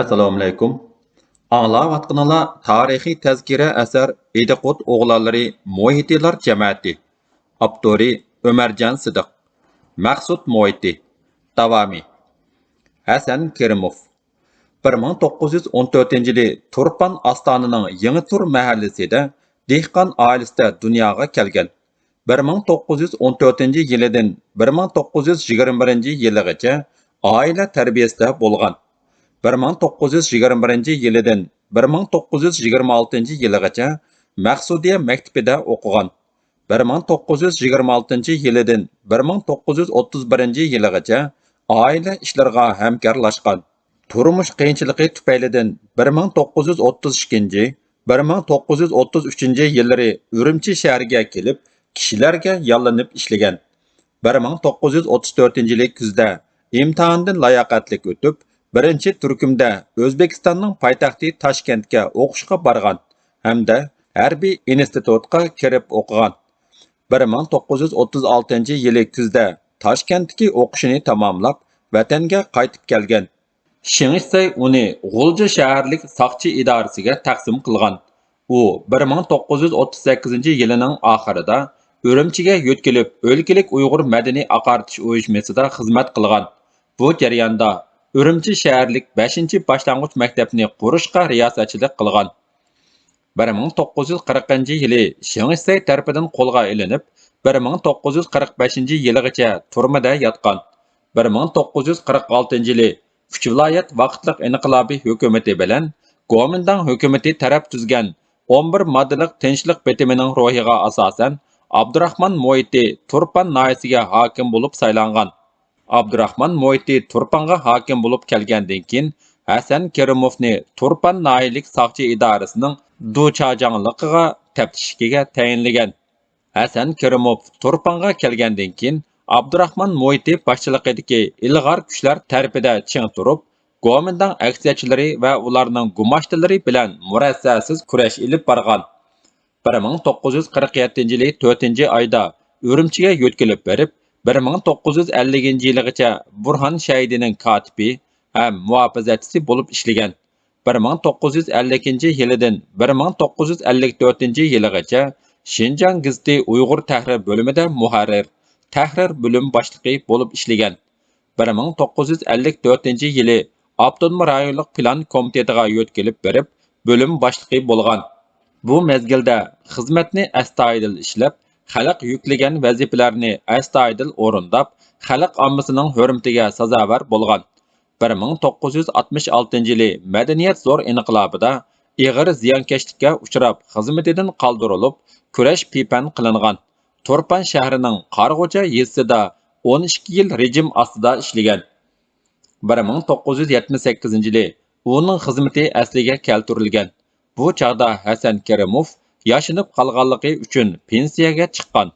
Assalomu alaykum. Anglayotganlar tarixiy tazkira asar Ediqut o'g'lonlari Muhitiylar jamiyati. Avtori Ömerjan Sidiq. Maqsud Muhiti. Davomi. Hasan Kerimov. 1914-yili Turpan Astonining Yangitur mahallasida dehqon oilasida dunyoga kelgan. 1914-yilidan 1921-yilgacha oila tarbiyasida bo'lgan. 1921-yilidan 1926-yilgacha Maqsudiya maktabida o'qigan. 1926-yilidan 1931-yilgacha oila ishlariga hamkorlashgan. Turmush qiyinchiligi tufaylidan 1932-1933-yillari Urumchi shahriga kelib, kishilarga yollanib ishlagan. 1934-yil kuzda imtihondan layoqatli o'tib, birinchi turkumda O'zbekistonning poytaxti Toshkentga o'qishga borgan hamda harbiy institutga kirib o'qigan. 1936-yil kuzda Toshkentdagi o'qishini tamomlab, vatanga qaytib kelgan. Shingishsay uni G'ulji shaharlik soqchi idorasiga taqsim qilgan. U 1938-yilining oxirida Urumchiga yo'tkilib, o'lkalik Uyg'ur madaniy aqartish uyushmasida xizmat qilgan. Bu jarayonda Urumchi shaharlik 5-boshlang'ich maktabni qurishga riyosatchilik qilgan. 1940-yili Shingishsay tarafidan qo'lga ilinib, 1945-yilgacha turmada yotgan. 1946-yili Uch viloyat vaqtliq inqilobiy hukumati bilan Kuomintang hukumati taraf tuzgan 11 moddalik tinchlik bitimining ro'yiga asosan Abdurahmon Muhiti Turpan noyasiga hokim bo'lib saylangan. Abdurahmon Muhiti Turpanga hokim bo'lib kelgandan keyin Hasan Kerimovni Turpan noyalik soqchi idorasining duchajangligiga taftishga tayinlagan. Hasan Kerimov Turpanga kelgandan keyin Abdurahmon Muhiti boshchiligidagi ilg'or kuchlar tarafida ching turib, Kuomintang aksiyachilari va ularning gumochtilari bilan murassasiz kurash ilib borgan. 1947-yili 4-oyda Urumchiga yo'tkilib berib, 1950-yilgacha Burhan shahidining kotibi ham muhofazachisi bo'lib ishlagan. 1952-yilidan 1954-yilgacha Şinjan gazeti Uyg'ur tahrir bo'limida muharrir, tahrir bo'lim boshlig'i bo'lib ishlagan. 1954-yili Avtonom rayonlik plan komitetiga yo'tkilib berib, bo'lim boshlig'i bo'lgan. Bu mezgilda xizmatni astoydil ishlab, xalq yuklagan vazifalarni astoydil o'rindab, xalq ommasining hurmatiga sazovor bo'lgan. 1966-yili madaniyat zo'r inqilobida ig'ir ziyonkashlikka uchrab, xizmatidan qoldirilib, kurash pipan qilingan. Turpan shahrining Qarg'ocha yezisida 12 yil rejim ostida ishlagan. 1978-yili uning xizmati asliga keltirilgan. Bu chaqda Hasan Kerimov yashinib qolganligi uchun pensiyaga chiqqan.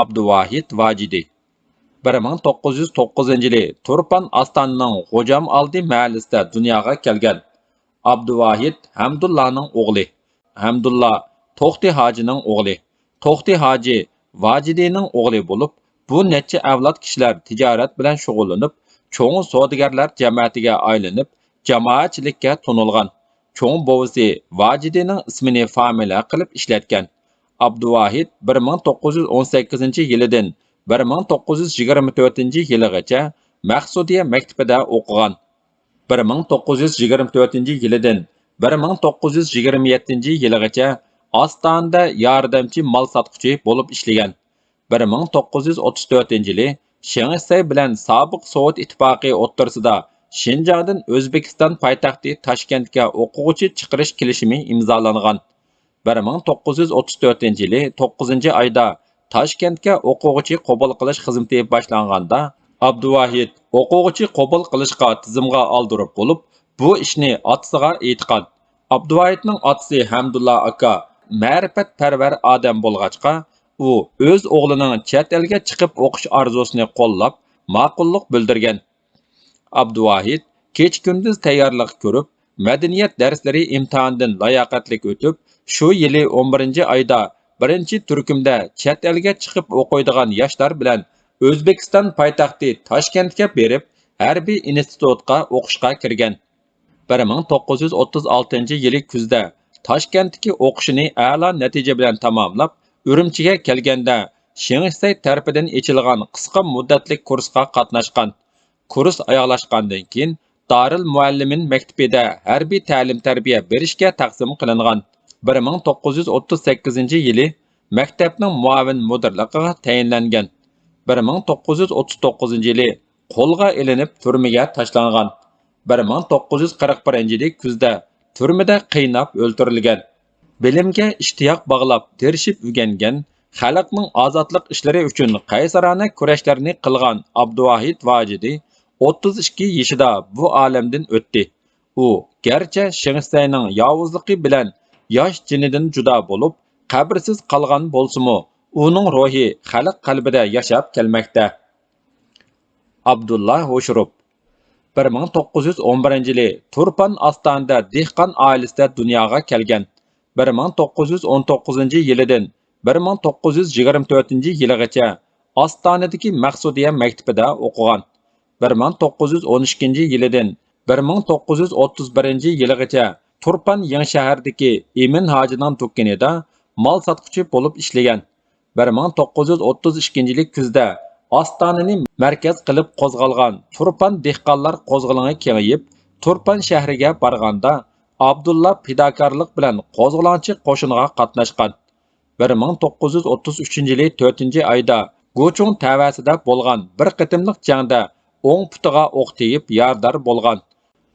Abduvahid Vajidi 1909-yili Turpan Astonining Xo'jam oldi mahallasida dunyoga kelgan. Abduvahid Hamdullahning o'g'li. Hamdullah To'xti hojining o'g'li. To'xti hoji Vajidining o'g'li bo'lib, bu necha avlod kishilar tijorat bilan shug'ullanib, cho'ng savdogarlar jamiyatiga aylanib, jamoatchilikka tunilgan. Cho'ng bovisi Vajidining ismini familiya qilib ishlatgan. Abduvahid 1918-yilidan 1924-yilgacha Maqsudiya maktabida o'qigan. 1924-yilidan 1927-yilgacha Ostonda yordamchi mol sotquchi bo'lib ishlagan. 1934-yili Shingishsay bilan sobiq Sovet ittifoqi o'rtasida Shinjongdan O'zbekiston poytaxti Toshkentga o'quvchi chiqarish kelishimi imzolangan. 1934-yili 9-oyda Toshkentga o'quvchi qabul qilish xizmati boshlanganda Abduvahid o'quvchi qabul qilishga tizimga oldirib bo'lib, bu ishni otasiga aytgan. Abduvahidning otasi Hamdullah aka ma'rifatparvar odam bo'lg'achqa, u o'z o'g'lining chet elga chiqib o'qish orzusini qo'llab, ma'qullik bildirgan. Abduvahid kech-kunduz tayyorlik ko'rib, madaniyat darslari imtihondan layoqatli o'tib, shu yili 11-oyda birinchi turkumda chet elga chiqib o'qiydigan yoshlar bilan O'zbekiston poytaxti Toshkentga berib, harbiy institutga o'qishga kirgan. 1936-yili kuzda Toshkentdagi o'qishini a'lo natija bilan tamomlab, Urumchiga kelganda Shingsay tarafidan ochilgan qisqa muddatli kursga qatnashgan. Kurs oyoqlashgandan keyin Darul Muallimin maktabida harbiy ta'lim-tarbiya berishga taqsim qilingan. 1938-yili maktabning muavin mudirligiga tayinlangan. 1939-yili qo'lga ilinib turmaga tashlangan. 1941-yili kuzda turmada qiynab o'ldirilgan. Bilimga ishtiyoq bog'lab, tirishib o'rgangan, xalqning ozodlik ishlari uchun qaysarona kurashlarni qilgan Abduvahid Vojidi 32 yoshida bu olamdan o'tdi. U garchi Shingsayning yovuzligi bilan yosh jinidan judo bo'lib, qabrsiz qolgan bo'lsa-mu, uning ruhi xalq qalbida yashab kelmoqda. Abdullah Hoshurov 1911-yili Turpan Ostonada dehqon oilasida dunyoga kelgan. 1919-yilidan 1924-yilgacha Ostonadagi Maqsudiya maktabida o'qigan. 1912-yilidan 1931-yilgacha Turpan Yangi Emin hojining do'konida mol sotquchi bo'lib ishlagan. 1932-yil kuzda Ostonani markaz qilib qo'zg'algan Turpan dehqonlar qo'zg'oloni kengayib, Turpan shahriga borganda Abdullah fidokorlik bilan qo'zg'olonchi qo'shinga qatnashgan. 1933-yili 4-oyda Gochung tavasida bo'lgan bir qitimliq jangda o'ng putiga o'q tegib yordar bo'lgan.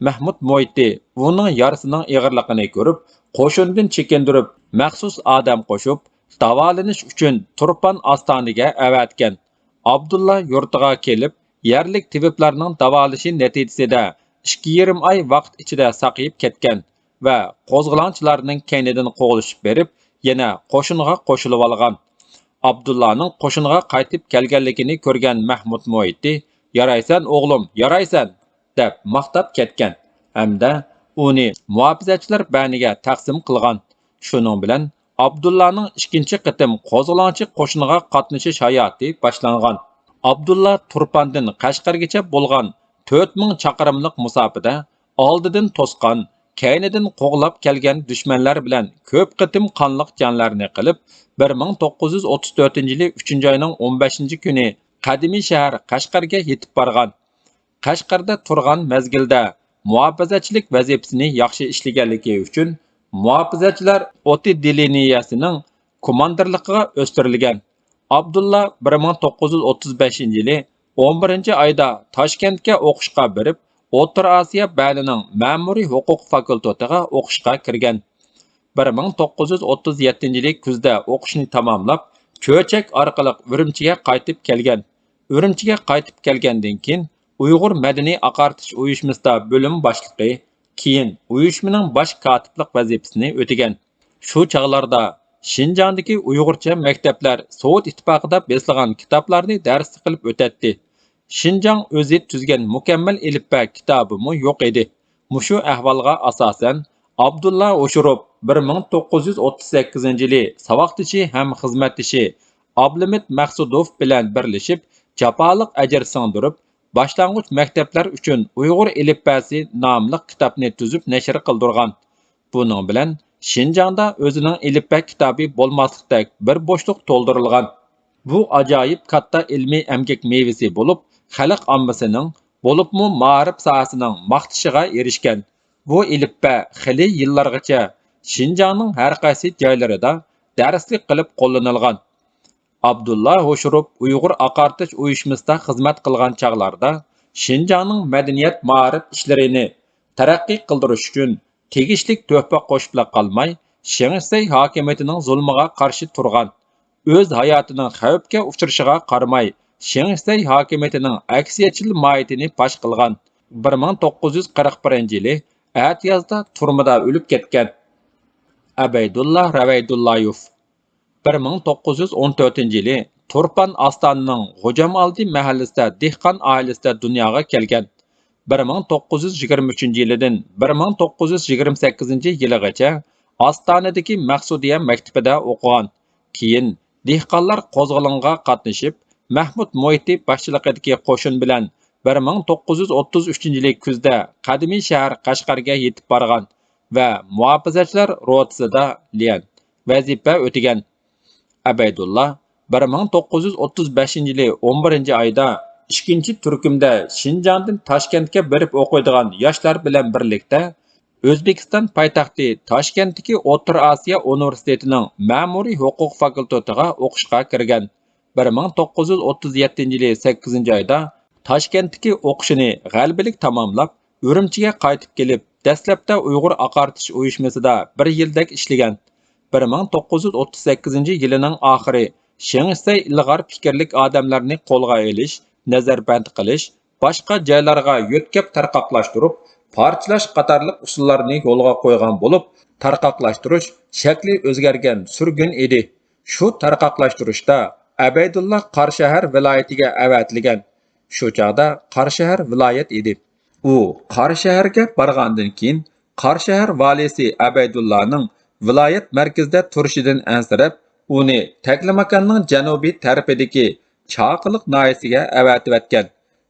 Mahmud Moiti uning yarasining ig'irligini ko'rib, qo'shindan chekindirib, maxsus odam qo'shib, davolanish uchun Turpan Ostonaga avatgan. Abdullah yurtiga kelib, yerlik tabiblarning davolashi natijasida 2,5 oy vaqt ichida saqayib ketgan va qo'zg'olonchilarning kaynidan qo'g'ilishib berib, yana qo'shinga qo'shilib olgan. Abdullahning qo'shinga qaytib kelganligini ko'rgan Mahmud Moiti, "Yaraysan o'g'lim, yaraysan" deb maqtab ketgan hamda uni muhofizachilar baniga taqsim qilgan. Shuning bilan Abdullahning ikkinchi qitim qo'zg'olonchi qo'shiniga qatnashish hayoti boshlangan. Abdullah Turpandan Qashqargacha bo'lgan 4000 chaqirimlik musofada oldidan to'sqan, kaynidan qo'g'lab kelgan dushmanlar bilan ko'p qitim qonliq janglarni qilib, 1934-yili 3-oyning 15-kuni qadimiy shahar Qashqarga yetib borgan. Qashqarda turgan mezgilda muhofizachilik vazifasini yaxshi ishlaganligi uchun muhofizachilar oti diliniyasining komandirligiga o'stirilgan. Abdullah 1935-yili 11-oyda Toshkentga o'qishga berib, O'rta Osiyo balining ma'muriy huquq fakultetiga o'qishga kirgan. 1937-yili kuzda o'qishni tamomlab, Cho'chak orqali Urumchiga qaytib kelgan. Urumchiga qaytib kelgandan keyin Uyg'ur madaniy aqartish uyushmasida bo'lim boshlig'i, keyin uyushmaning bosh kotiblik vazifasini o'tagan. Shu chog'larda Şinjandagi Uyg'urcha maktablar Sovet ittifoqida besilgan kitoblarni dars qilib o'tatdi. Şinjang o'zi tuzgan mukammal ilibba kitobimi yo'q edi. Mushu ahvolga asosan Abdullah Hoshurov 1938-yili savoqdishi ham xizmatdishi Ablimit Maqsudov bilan birlashib, jafoliq ajr singdirib, boshlang'ich maktablar uchun Uyg'ur ilibbasi nomli kitobni tuzib nashr qildirgan. Buning bilan Şinjangda o'zining ilibba kitobi bo'lmaslikdek bir bo'shliq to'ldirilgan. Bu ajoyib katta ilmiy emgak mevasi bo'lib, xalq ommasining bo'libmi ma'rif sohasining maqtishiga erishgan. Bu ilibba xili yillargacha Şinjangning har qaysi joylarida darslik qilib qo'llanilgan. Abdullah Hoshurov Uyg'ur aqartish uyushmasida xizmat qilgan chog'larda Şinjangning madaniyat ma'rif ishlarini taraqqiy qildirish uchun tegishlik to'hfa qo'shibla qolmay, Shingsay hokimiyatining zulmiga qarshi turgan. O'z hayotining xavfga uchrashiga qaramay, Shingsay hokimiyatining aksiyatchil mohiyatini pash qilgan. 1941-yili Atiyazda turmada o'lib ketgan. Abaydullah Ravaydullayev 1914-yili Turpan Ostonaning G'o'jamaldi mahallasida dehqon oilasida dunyoga kelgan. 1923-yilidan 1928-yilgacha Ostonadagi Maqsudiya maktabida o'qigan. Keyin dehqonlar qo'zg'olonga qatnashib, Mahmud Moiti boshchiligidagi qo'shin bilan 1933-yili kuzda qadimiy shahar Qashqarga yetib borgan va muhofazachilar rotasida vazifa o'tagan. Abaydullah 1935-yili 11-oyda 2-turkumda Shinjongdan Toshkentga berib o'qiydigan yoshlar bilan birlikda O'zbekiston poytaxti Toshkentdagi O'rta Osiyo universitetining ma'muriy huquq fakultetiga o'qishga kirgan. 1937-yili 8-oyda Toshkentdagi o'qishini g'alabalik tamomlab, Urumchiga qaytib kelib, dastlabda Uyg'ur aqartish uyushmasida 1 yildak ishlagan. 1938-yilining oxiri Shingsay ilg'or fikrlik odamlarni qo'lga olish, nazarband qilish, boshqa joylarga yo'tkab tarqoqlashtirib, parchalash qatorliq usullarni yo'lga qo'ygan bo'lib, tarqoqlashtirish shakli o'zgargan surgun edi. Shu tarqoqlashtirishda Abaydullah Qarshahar viloyatiga avatilgan. Shu chaqda Qarshahar viloyat edi. U Qarshaharga borgandan keyin Qarshahar valisi Abaydullahning viloyat markazida turishidan ansirab, uni Taklamakanning janubiy tarafidagi Chaqiliq noyasiga avatib.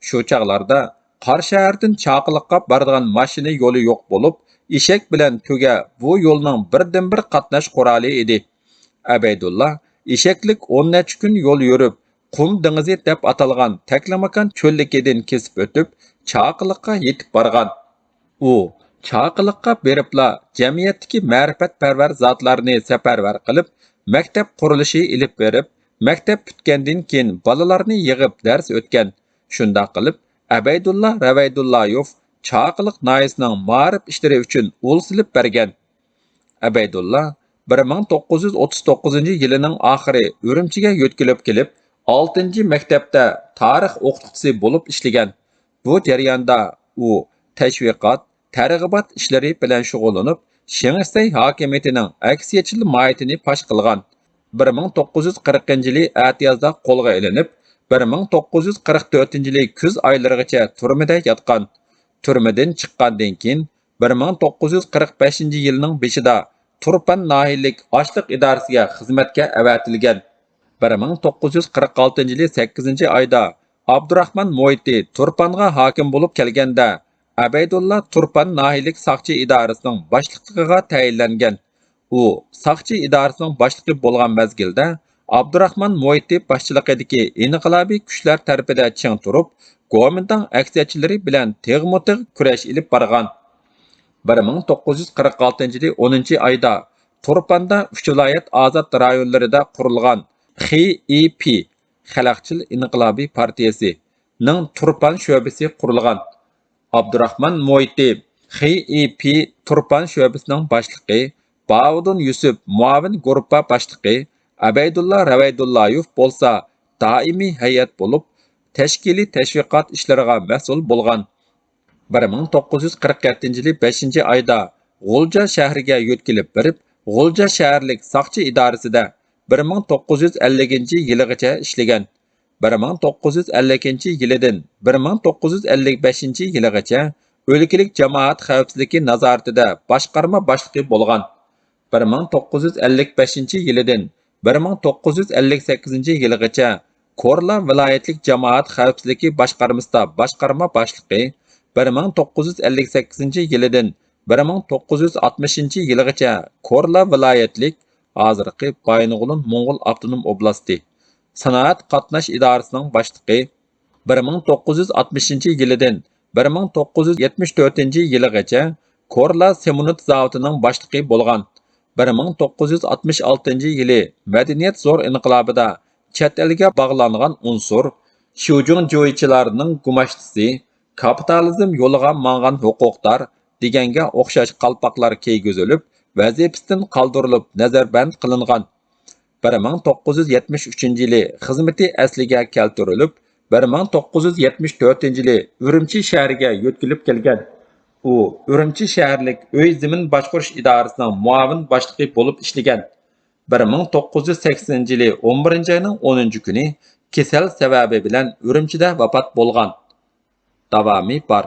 Shu chaqlarda Qarshahardan Chaqiliqqa boradigan mashina yo'li yo'q bo'lib, eshak bilan tuga bu yo'lning birdan-bir qatnash quroli edi. Abaydullah eshaklik 10 necha kun yo'l yurib, Qum dengizi deb atalgan Taklamakan cho'lligidan kesib o'tib, Chaqiliqqa yetib borgan. U Chaqiliqqa beribla jamiyatdagi ma'rifatparvar zotlarni safarbar qilib, maktab qurilishi ilib berib, maktab bitgandan keyin bolalarni yig'ib dars o'tgan. Shunda qilib Abaydullah Ravaydullayev Chaqiliq noyasining ma'rif ishlari uchun ul silib bergan. Abaydullah 1939-yilining oxiri Urumchiga yo'tkilib kelib, 6-maktabda tarix o'qituvchisi bo'lib ishlagan. Bu jarayonda u tashviqot, targ'ibot ishlari bilan shug'ullanib, Shingsay hokimiyatining aksiyachil mohiyatini fosh qilgan. 1940-yili atiyozda qo'lga ilinib, 1944-yili kuz oylarigacha turmada yotgan. Turmadan chiqqandan keyin 1945-yilning beshida Turpan nahiylik ochliq idorasiga xizmatga avatilgan. 1946-yili 8-oyda Abdurahman Moiti Turpanga hokim bo'lib kelganda, Abaydullah Turpan nahiylik soqchi idorasining boshliqiga tayinlangan. U soqchi idorasining boshlig'i bo'lgan mezgilda Abdurahman Moiti boshchiligidagi inqilobiy kuchlar tarafida ching turib, Kuomintang aksiyachilari bilan teg'mo-tig' kurash ilib borgan. 1946-yili 10-oyda Turpanda 3 viloyat ozod rayonlarida qurilgan XIP Xalqchil inqilobiy partiyasi ning Turpan sho'basi qurilgan. Abdurahman Moiti XIP Turpan sho'basining boshlig'i, Bavudun Yusuf muavin guruhpa boshlig'i, Abaydullah Ravaydullayev bo'lsa doimiy hay'at bo'lib, tashkiliy tashviqot ishlariga mas'ul bo'lgan. 1947-yili 5-oyda G'ulja shahriga yo'tkilib berib, G'ulja shaharlik soqchi idorasida 1950-yilgacha ishlagan. 1952-yildan 1955-yilgacha o'lkalik jamoat xavfsizligi nazoratida boshqarma boshlig'i bo'lgan. 1955-yildan 1958-yilgacha Korla viloyatlik jamoat xavfsizligi boshqarmasida boshqarma boshlig'i, 1958-yildan 1960-yilgacha Korla viloyatlik, hozirgi Baynog'ulun Mo'ng'ul avtonom oblasti sanoat qatnash idorasining boshlig'i, 1960-yildan 1974-yilgacha Korla semonut zavodining boshlig'i bo'lgan. 1966-yili madaniyat zo'r inqilobida chet elga bog'langan unsur, Shujungjoychilarning gumashtisi, kapitalizm yo'liga mangan huquqdor deganga o'xshash qalpoqlar kiygizilib, vazifasidan qoldirilib, nazarband qilingan. 1973-yili xizmati asliga keltirilib, 1974-yili Urumchi shahriga yo'tkilib kelgan. U Urumchi shaharlik uy zamin boshqarish idorasining muavin boshlig'i bo'lib ishlagan. 1980-yili 11-oyning 10-kuni kasal sababi bilan Urumchida vafot bo'lgan. Davomi bor.